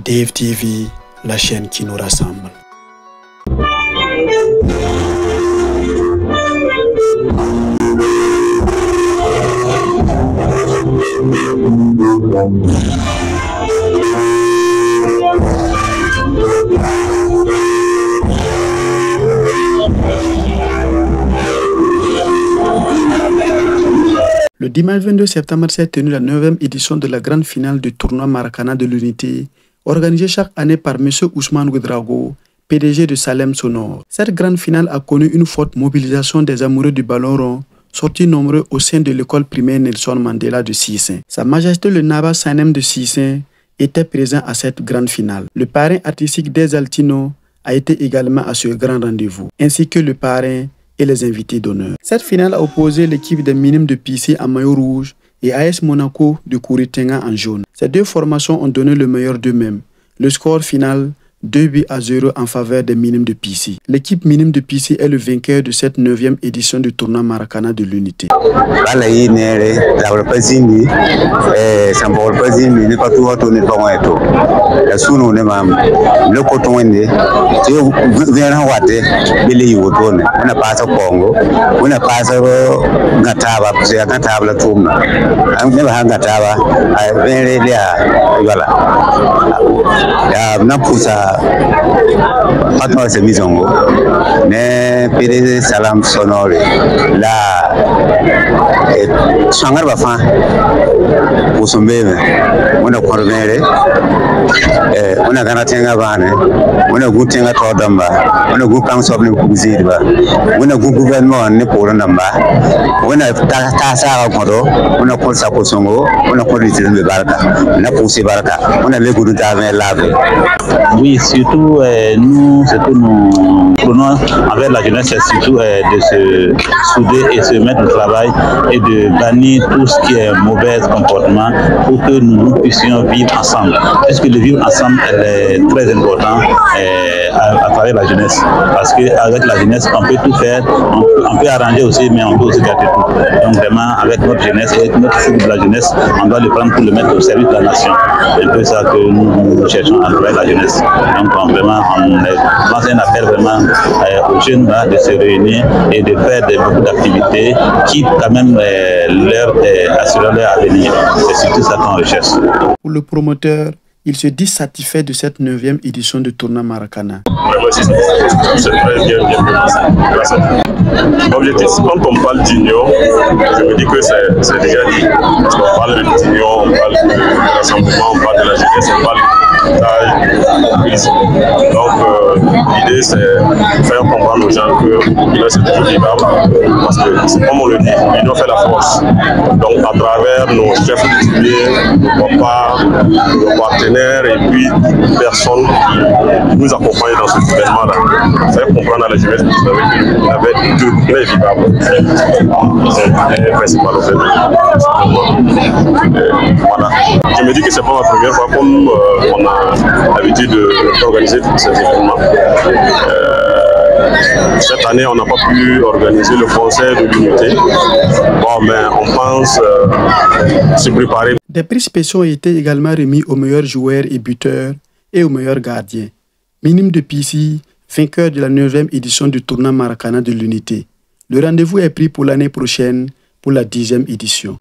Dave TV, la chaîne qui nous rassemble. Le dimanche 22 septembre s'est tenue la 9e édition de la grande finale du tournoi Maracana de l'Unité, organisée chaque année par M. Ousmane Ouedraogo, PDG de Salem Sonore. Cette grande finale a connu une forte mobilisation des amoureux du ballon rond, sortis nombreux au sein de l'école primaire Nelson Mandela de Sissin. Sa Majesté le Naba Sanem de Sissin était présent à cette grande finale. Le parrain artistique des Altino a été également à ce grand rendez-vous, ainsi que le parrain et les invités d'honneur. Cette finale a opposé l'équipe des Minimes de Pissy en maillot rouge et AS Monaco de Kouritenga en jaune. Ces deux formations ont donné le meilleur d'eux-mêmes. Le score final, 2-0 en faveur des Minimes de Pissy. L'équipe Minime de Pissy est le vainqueur de cette 9e édition du tournoi Maracana de l'Unité. Fatma se misongo ne PDG Salam Sonore la sangar bafa usumbeme mona kormere mona ganatenga bane mona gutenga todamba mona gukam sobne kuzidba mona gouvernement ne pour namba mona ta sa kodo mona ko sa ko songo mona ko ritirbe baraka na pousse baraka mona le gudu ta lave. Oui, surtout nous prenons avec la jeunesse, c'est surtout de se souder et se mettre au travail et de bannir tout ce qui est mauvais comportement pour que nous puissions vivre ensemble. Puisque le vivre ensemble est très important à travers la jeunesse. Parce qu'avec la jeunesse, on peut tout faire, on peut arranger aussi, mais on peut aussi gâter tout. Donc vraiment, avec notre jeunesse et notre foot de la jeunesse, on doit le prendre pour le mettre au service de la nation. C'est un peu ça que nous cherchons à travers la jeunesse. Donc vraiment, on lance un appel vraiment aux jeunes là, de se réunir et de faire beaucoup d'activités qui quand même leur assurent leur avenir. C'est surtout ça qu'on recherche. Pour le promoteur, il se dit satisfait de cette 9e édition du tournoi Maracana. C'est très bien L'objectif, quand on parle d'union, je me dis que c'est déjà dit. On parle d'union, on parle de rassemblement, on parle de la jeunesse, on parle de l'entreprise. Donc l'idée c'est faire comprendre aux gens que c'est toujours vivable. Parce que comme on le dit, l'union fait la force. Donc à travers nos chefs coutumiers, nos papas, nos partenaires et puis personnes qui nous accompagnent dans ce événement-là. Faire comprendre à la jeunesse que vous savez qu'il avait deux très vivables. C'est le principal objet. Voilà. Je me dis que c'est pas la première fois comme on a l'habitude d'organiser ces événements. Cette année, on n'a pas pu organiser le concert de l'unité. Bon, mais on pense se préparer. Des prix spéciaux ont été également remis aux meilleurs joueurs et buteurs et aux meilleurs gardiens. Minime de Pissy, vainqueur de la 9e édition du tournoi Maracana de l'Unité. Le rendez-vous est pris pour l'année prochaine pour la 10e édition.